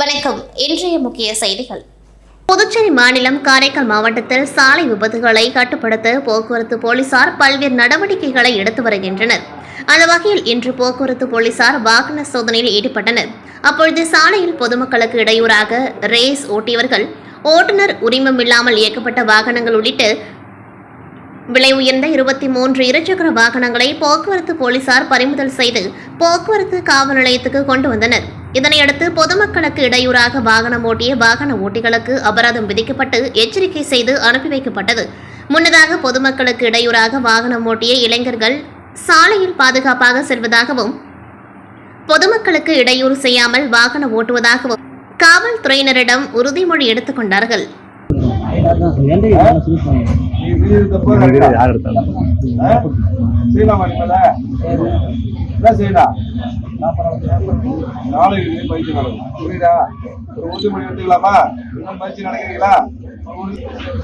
வணக்கம். இன்றைய முக்கிய செய்திகள். புதுச்சேரி மாநிலம் காரைக்கால் மாவட்டத்தில் சாலை விபத்துகளை கட்டுப்படுத்த போக்குவரத்து போலீசார் பல்வேறு நடவடிக்கைகளை எடுத்து வருகின்றனர். அந்த வகையில் இன்று போக்குவரத்து போலீசார் வாகன சோதனையில் ஈடுபட்டனர். அப்பொழுது சாலையில் பொதுமக்களுக்கு இடையூறாக ரேஸ் ஓட்டியவர்கள், ஓட்டுநர் உரிமம் இல்லாமல் இயக்கப்பட்ட வாகனங்கள் உள்ளிட்ட விலை உயர்ந்த 23 இருசக்கர வாகனங்களை போக்குவரத்து போலீசார் பறிமுதல் செய்து போக்குவரத்து காவல் நிலையத்துக்கு கொண்டு வந்தனர். இதனையடுத்து பொதுமக்களுக்கு இடையூறாக வாகனம் ஓட்டிய வாகன ஓட்டிகளுக்கு அபராதம் விதிக்கப்பட்டு எச்சரிக்கை செய்து அனுப்பி வைக்கப்பட்டது. முன்னதாக பொதுமக்களுக்கு இடையூறாக வாகனம் ஓட்டிய இளைஞர்கள் சாலையில் பாதுகாப்பாக செல்வதாகவும் பொதுமக்களுக்கு இடையூறு செய்யாமல் வாகனம் ஓட்டுவதாகவும் காவல்துறையினரிடம் உறுதிமொழி எடுத்துக் கொண்டார்கள்.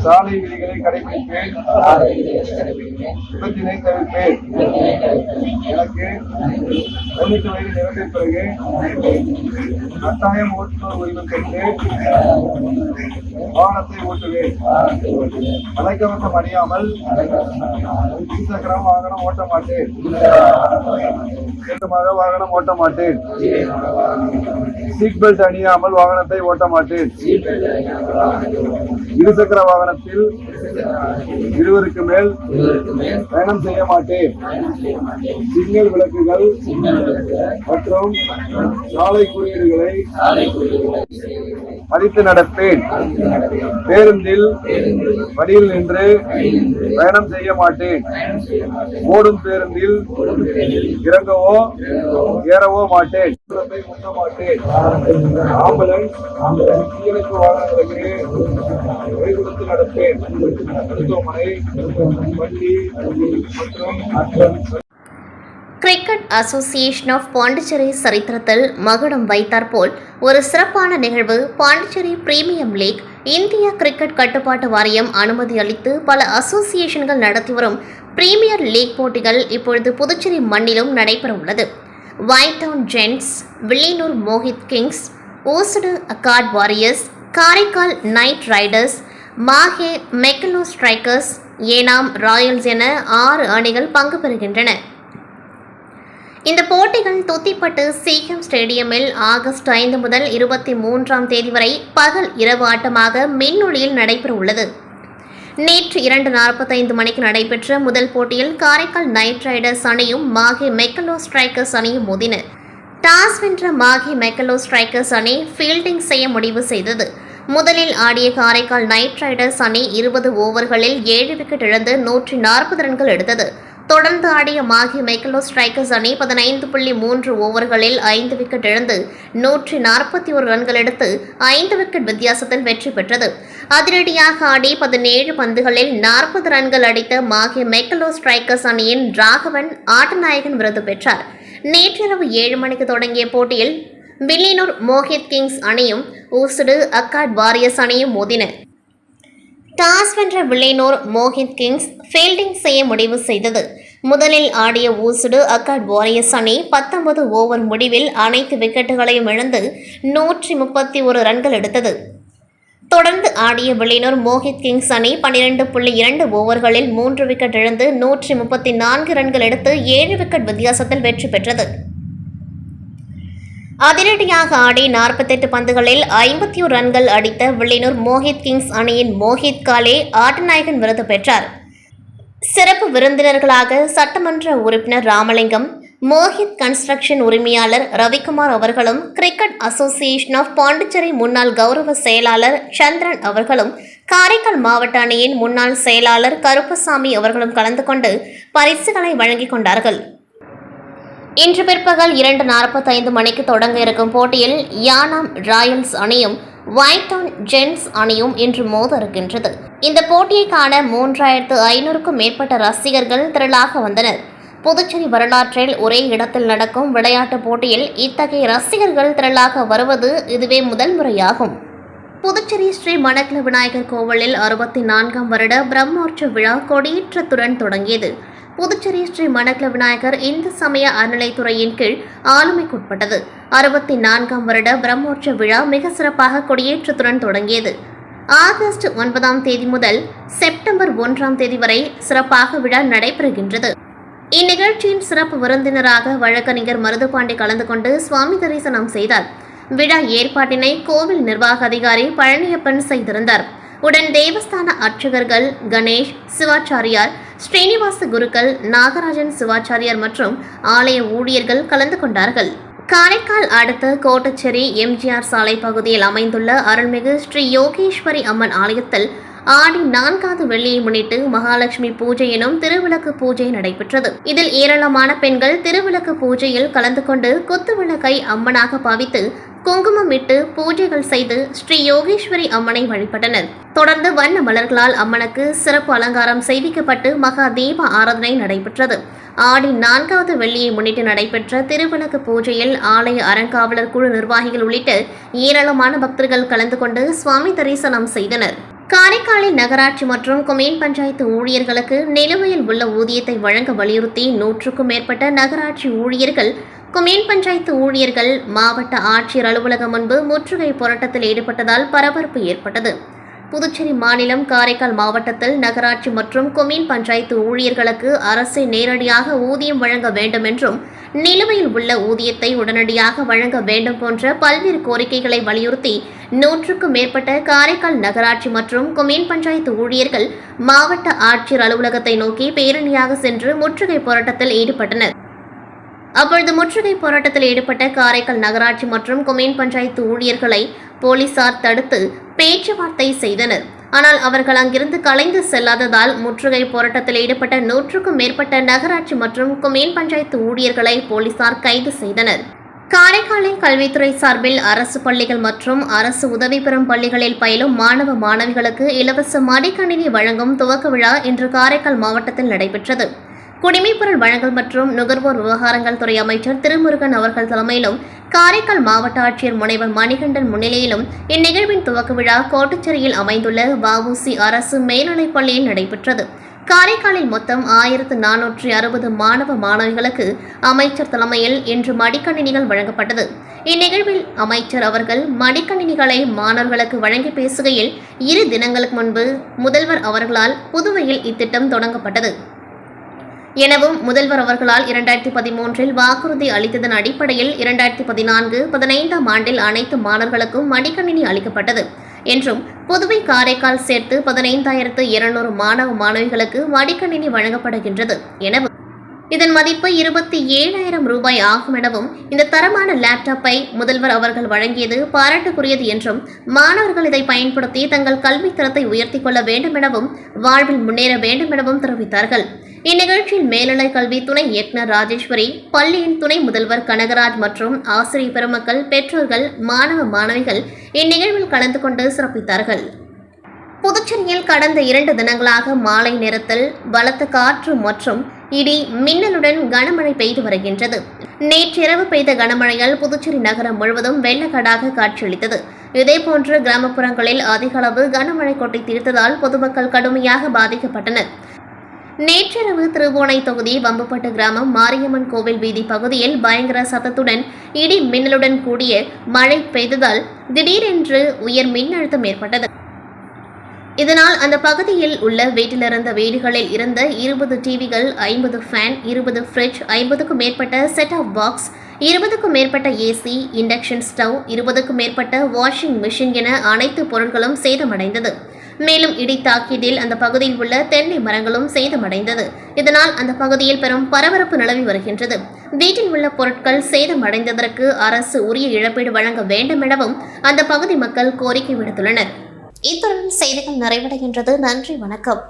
சாலை விதிகளை கடைபிடிப்பேன், விபத்தினை தவிர்ப்பேன். எனக்கு 18 வயது நிறைந்த பிறகு கட்டாயம் ஓட்டுநர் உரிமம் பெற்று வாகனத்தை ஓட்டுவேன். தலைக்கவசம் அணியாமல் இருசக்கரம் வாகனம் ஓட்ட மாட்டேன். வாகனம் ஓட்ட மாட்டேன். சீட் பெல்ட் அணியாமல் வாகனத்தை ஓட்ட மாட்டேன். இருசக்கர வாகனத்தில் இருவருக்கு மேல் பயணம் செய்ய மாட்டேன். சிக்னல் விளக்குகள் மற்றும் சாலை குறியீடுகளை மதித்து நடப்பேன். பேருந்தில் வழியில் நின்று பயணம் செய்ய மாட்டேன். ஓடும் பேருந்தில் இறங்கவோ ஏறவோ மாட்டேன். ஆம்புலன்ஸ் தீயணைப்பு வாகனங்களுக்கு வழி கொடுத்து நடப்பேன். மருத்துவமனை, பள்ளி மற்றும் கிரிக்கெட் அசோசியேஷன் ஆஃப் பாண்டிச்சேரி சரித்திரத்தில் மகுடம் வைத்தாற்போல் ஒரு சிறப்பான நிகழ்வு. பாண்டிச்சேரி பிரீமியம் லீக் இந்திய கிரிக்கெட் கட்டுப்பாட்டு வாரியம் அனுமதி அளித்து பல அசோசியேஷன்கள் நடத்தி வரும் பிரீமியர் லீக் போட்டிகள் இப்பொழுது புதுச்சேரி மண்ணிலும் நடைபெற உள்ளது. White town gents, Villianur Mohit kings, Ossudu accord warriors, Karaikal knight riders, Mahe Mechalo strikers, Yanam royals என 6 அணிகள் பங்கு பெறுகின்றன. இந்த போட்டிகள் துத்திப்பட்டு சிஎம் ஸ்டேடியமில் ஆகஸ்ட் 5 முதல் 23ஆம் தேதி வரை பகல் இரவு ஆட்டமாக மின்னொளியில் நடைபெற உள்ளது. நேற்று 2:45 மணிக்கு நடைபெற்ற முதல் போட்டியில் காரைக்கால் நைட் ரைடர்ஸ் அணியும் மாஹே மெக்கலோ ஸ்ட்ரைக்கர்ஸ் அணியும் மோதின. டாஸ் வென்ற மாஹே மெக்கலோ ஸ்ட்ரைக்கர்ஸ் அணி ஃபீல்டிங் செய்ய முடிவு செய்தது. முதலில் ஆடிய காரைக்கால் நைட் ரைடர்ஸ் அணி 20 ஓவர்களில் 7 விக்கெட் இழந்து 140 ரன்கள் எடுத்தது. தொடர்ந்து ஆடிய மாஹே மெக்கலோ ஸ்ட்ரைக்கர்ஸ் அணி 15.3 ஓவர்களில் 5 விக்கெட் இழந்து 141 ரன்கள் எடுத்து 5 விக்கெட் வித்தியாசத்தில் வெற்றி பெற்றது. அதிரடியாக ஆடி 17 பந்துகளில் 40 ரன்கள் அடித்த மாஹே மெக்கலோ ஸ்ட்ரைக்கர்ஸ் அணியின் ராகவன் ஆட்டநாயகன் விருது பெற்றார். நேற்றிரவு 7 மணிக்கு தொடங்கிய போட்டியில் வில்லியனூர் மோஹித் கிங்ஸ் அணியும் ஊசுடு அக்கார்ட் வாரியர்ஸ் அணியும் மோதின. டாஸ் வென்ற வில்லியனூர் மோஹித் கிங்ஸ் ஃபீல்டிங் செய்ய முடிவு செய்தது. முதலில் ஆடிய ஊசுடு அக்கார்ட் வாரியர்ஸ் அணி 19 ஓவர் முடிவில் அனைத்து விக்கெட்டுகளையும் இழந்து 131 ரன்கள் எடுத்தது. தொடர்ந்து ஆடிய வில்லியனூர் மோஹித் கிங்ஸ் அணி 12.2 ஓவர்களில் 3 விக்கெட் இழந்து 134 ரன்கள் எடுத்து 7 விக்கெட் வித்தியாசத்தில் வெற்றி பெற்றது. அதிரடியாக ஆடி 48 பந்துகளில் 51 ரன்கள் அடித்த வில்லியனூர் மோஹித் கிங்ஸ் அணியின் மோஹித் காலே ஆட்டநாயகன் விருது பெற்றார். சிறப்பு விருந்தினர்களாக சட்டமன்ற உறுப்பினர் ராமலிங்கம், மோஹித் கன்ஸ்ட்ரக்ஷன் உரிமையாளர் ரவிக்குமார் அவர்களும், கிரிக்கெட் அசோசியேஷன் ஆஃப் பாண்டிச்சேரி முன்னாள் கௌரவ செயலாளர் சந்திரன் அவர்களும், காரைக்கால் மாவட்ட அணியின் முன்னாள் செயலாளர் கருப்பசாமி அவர்களும் கலந்து கொண்டு பரிசுகளை வழங்கிக் கொண்டார்கள். இன்று பிற்பகல் 2:45 மணிக்கு தொடங்க இருக்கும் போட்டியில் யானாம் ராயல்ஸ் அணியும் ஒயிட் டவுன் ஜென்ட்ஸ் அணியும் இன்று மோத இருக்கின்றது. இந்த போட்டியை காண 3500க்கும் மேற்பட்ட ரசிகர்கள் திரளாக வந்தனர். புதுச்சேரி வரலாற்றில் ஒரே இடத்தில் நடக்கும் விளையாட்டுப் போட்டியில் இத்தகைய ரசிகர்கள் திரளாக வருவது இதுவே முதல் முறையாகும். புதுச்சேரி ஸ்ரீ மணக்குள விநாயகர் கோவிலில் 64ஆம் வருட பிரம்மோற்சவ விழா கொடியேற்றத்துடன் தொடங்கியது. புதுச்சேரி ஸ்ரீ மணக்குள விநாயகர் இந்து சமய அறநிலைத்துறையின் கீழ் ஆளுமைக்குட்பட்டது. 64ஆம் வருட பிரம்மோற்சவ விழா மிக சிறப்பாக கொடியேற்றத்துடன் தொடங்கியது. ஆகஸ்ட் 9ஆம் தேதி முதல் செப்டம்பர் 1ஆம் தேதி வரை சிறப்பாக விழா நடைபெறுகின்றது. இந்நிகழ்ச்சியின் சிறப்பு விருந்தினராக வழக்கறிஞர் மருதுபாண்டி கலந்து கொண்டு சுவாமி தரிசனம் செய்தார். விழா ஏற்பாட்டினை கோவில் நிர்வாக அதிகாரி பழனியப்பன் செய்திருந்தார். உடன் தேவஸ்தான அர்ச்சகர்கள் கணேஷ் சிவாச்சாரியார், ஸ்ரீனிவாச குருக்கள், நாகராஜன் சிவாச்சாரியார் மற்றும் ஆலய ஊழியர்கள் கலந்து கொண்டார்கள். காரைக்கால் அடுத்த கோட்டச்சேரி எம்ஜிஆர் சாலை பகுதியில் அமைந்துள்ள அருள்மிகு ஸ்ரீ யோகேஸ்வரி அம்மன் ஆலயத்தில் ஆடி 4வது வெள்ளியை முன்னிட்டு மகாலட்சுமி பூஜை எனும் திருவிளக்கு பூஜை நடைபெற்றது. இதில் ஏராளமான பெண்கள் திருவிளக்கு பூஜையில் கலந்து கொண்டு குத்துவிளக்கை அம்மனாக பாவித்து குங்குமம் இட்டு பூஜைகள் செய்து ஸ்ரீ யோகேஸ்வரி அம்மனை வழிபட்டனர். தொடர்ந்து வண்ண மலர்களால் அம்மனுக்கு சிறப்பு அலங்காரம் செய்விக்கப்பட்டு மகா தீப ஆராதனை நடைபெற்றது. ஆடி 4வது வெள்ளியை முன்னிட்டு நடைபெற்ற திருவிளக்கு பூஜையில் ஆலய அறங்காவலர் குழு நிர்வாகிகள் உள்ளிட்ட ஏராளமான பக்தர்கள் கலந்து கொண்டு சுவாமி தரிசனம் செய்தனர். காரைக்காலில் நகராட்சி மற்றும் கொம்யூன் பஞ்சாயத்து ஊழியர்களுக்கு நிலுவையில் உள்ள ஊதியத்தை வழங்க வலியுறுத்தி 100க்கும் மேற்பட்ட நகராட்சி ஊழியர்கள், கொம்யூன் பஞ்சாயத்து ஊழியர்கள் மாவட்ட ஆட்சியர் அலுவலகம் முன்பு முற்றுகை போராட்டத்தில் ஈடுபட்டதால் பரபரப்பு ஏற்பட்டது. புதுச்சேரி மாநிலம் காரைக்கால் மாவட்டத்தில் நகராட்சி மற்றும் கொம்யூன் பஞ்சாயத்து ஊழியர்களுக்கு அரசு நேரடியாக ஊதியம் வழங்க வேண்டும் என்றும், நிலுவையில் உள்ள ஊதியத்தை உடனடியாக வழங்க வேண்டும் போன்ற பல்வேறு கோரிக்கைகளை வலியுறுத்தி 100க்கும் மேற்பட்ட காரைக்கால் நகராட்சி மற்றும் கொம்யூன் பஞ்சாயத்து ஊழியர்கள் மாவட்ட ஆட்சியர் அலுவலகத்தை நோக்கி பேரணியாக சென்று முற்றுகை போராட்டத்தில் ஈடுபட்டனர். அப்பொழுது முற்றுகை போராட்டத்தில் ஈடுபட்ட காரைக்கால் நகராட்சி மற்றும் கொம்யூன் பஞ்சாயத்து ஊழியர்களை போலீசார் தடுத்து பேச்சுவார்த்தை செய்தனர். ஆனால் அவர்கள் அங்கிருந்து கலைந்து செல்லாததால் முற்றுகை போராட்டத்தில் ஈடுபட்ட 100க்கும் மேற்பட்ட நகராட்சி மற்றும் கொம்யூன் பஞ்சாயத்து ஊழியர்களை போலீசார் கைது செய்தனர். காரைக்காலில் கல்வித்துறை சார்பில் அரசு பள்ளிகள் மற்றும் அரசு உதவி பெறும் பள்ளிகளில் பயிலும் மாணவ மாணவிகளுக்கு இலவச மடிக்கணினி வழங்கும் துவக்க விழா இன்று காரைக்கால் மாவட்டத்தில் நடைபெற்றது. குடிமைப்பொருள் வழங்கல் மற்றும் நுகர்வோர் விவகாரங்கள் துறை அமைச்சர் திருமுருகன் அவர்கள் தலைமையிலும் காரைக்கால் மாவட்ட ஆட்சியர் முனைவர் மணிகண்டன் முன்னிலையிலும் இந்நிகழ்வின் துவக்க விழா கோட்டுச்சேரியில் அமைந்துள்ள வஉசி அரசு மேல்நிலைப் பள்ளியில் நடைபெற்றது. காரைக்காலில் மொத்தம் 1460 மாணவ மாணவிகளுக்கு அமைச்சர் தலைமையில் இன்று மடிக்கணினிகள் வழங்கப்பட்டது. இந்நிகழ்வில் அமைச்சர் அவர்கள் மடிக்கணினிகளை மாணவர்களுக்கு வழங்கி பேசுகையில், 2 தினங்களுக்கு முன்பு முதல்வர் அவர்களால் புதுவையில் இத்திட்டம் தொடங்கப்பட்டது எனவும், முதல்வர் அவர்களால் 2013இல் வாக்குறுதி அளித்ததன் அடிப்படையில் 2014-15ஆம் ஆண்டில் அனைத்து மாணவர்களுக்கும் மடிக்கணினி அளிக்கப்பட்டது என்றும், புதுவை காரைக்கால் சேர்த்து 15,200 மாணவ மாணவிகளுக்கு மடிக்கணினி வழங்கப்படுகின்றது எனவும், இதன் மதிப்பு 27,000 ரூபாய் ஆகும் எனவும், இந்த தரமான லேப்டாப்பை முதல்வர் அவர்கள் வழங்கியது பாராட்டுக்குரியது என்றும், மாணவர்கள் இதை பயன்படுத்தி தங்கள் கல்வி தரத்தை உயர்த்திக் கொள்ள வேண்டும் எனவும், வாழ்வில் முன்னேற வேண்டும் எனவும் தெரிவித்தார்கள். இந்நிகழ்ச்சியில் மேல்நிலை கல்வி துணை இயக்குநர் ராஜேஸ்வரி, பள்ளியின் துணை முதல்வர் கனகராஜ் மற்றும் ஆசிரியர் பெருமக்கள், பெற்றோர்கள், மாணவ மாணவிகள் இந்நிகழ்வில் கலந்து கொண்டு சிறப்பித்தார்கள். புதுச்சேரியில் கடந்த 2 தினங்களாக மாலை நேரத்தில் பலத்த காற்று மற்றும் இடி மின்னலுடன் கனமழை பெய்து வருகின்றது. நேற்றிரவு பெய்த கனமழையால் புதுச்சேரி நகரம் முழுவதும் வெள்ளக்காடாக காட்சியளித்தது. இதேபோன்று கிராமப்புறங்களில் அதிக அளவு கனமழை கொட்டி தீர்த்ததால் பொதுமக்கள் கடுமையாக பாதிக்கப்பட்டனர். நேற்றிரவு திருவோணை தொகுதி வம்புப்பட்டு கிராமம் மாரியம்மன் கோவில் வீதி பகுதியில் பயங்கர சத்தத்துடன் இடி மின்னலுடன் கூடிய மழை பெய்ததால் திடீரென்று உயர் மின்னழுத்தம் ஏற்பட்டது. இதனால் அந்த பகுதியில் உள்ள வீட்டிலிருந்த வீடுகளில் இருந்த 20 டிவிகள், 50 ஃபேன், 20 ஃப்ரிட்ஜ், 50க்கும் மேற்பட்ட செட் ஆஃப் பாக்ஸ், 20க்கும் மேற்பட்ட ஏசி, இண்டக்ஷன் ஸ்டவ், 20க்கும் மேற்பட்ட வாஷிங் மிஷின் என அனைத்து பொருட்களும் சேதமடைந்தது. மேலும் இடி தாக்கியதில் அந்த பகுதியில் உள்ள தென்னை மரங்களும் சேதமடைந்தது. இதனால் அந்த பகுதியில் பெரும் பரபரப்பு நிலவி வருகின்றது. வீட்டில் உள்ள பொருட்கள் சேதமடைந்ததற்கு அரசு உரிய இழப்பீடு வழங்க வேண்டும் எனவும் அந்த பகுதி மக்கள் கோரிக்கை விடுத்துள்ளனர். இத்துடன் செய்திகள் நிறைவடைகின்றது. நன்றி, வணக்கம்.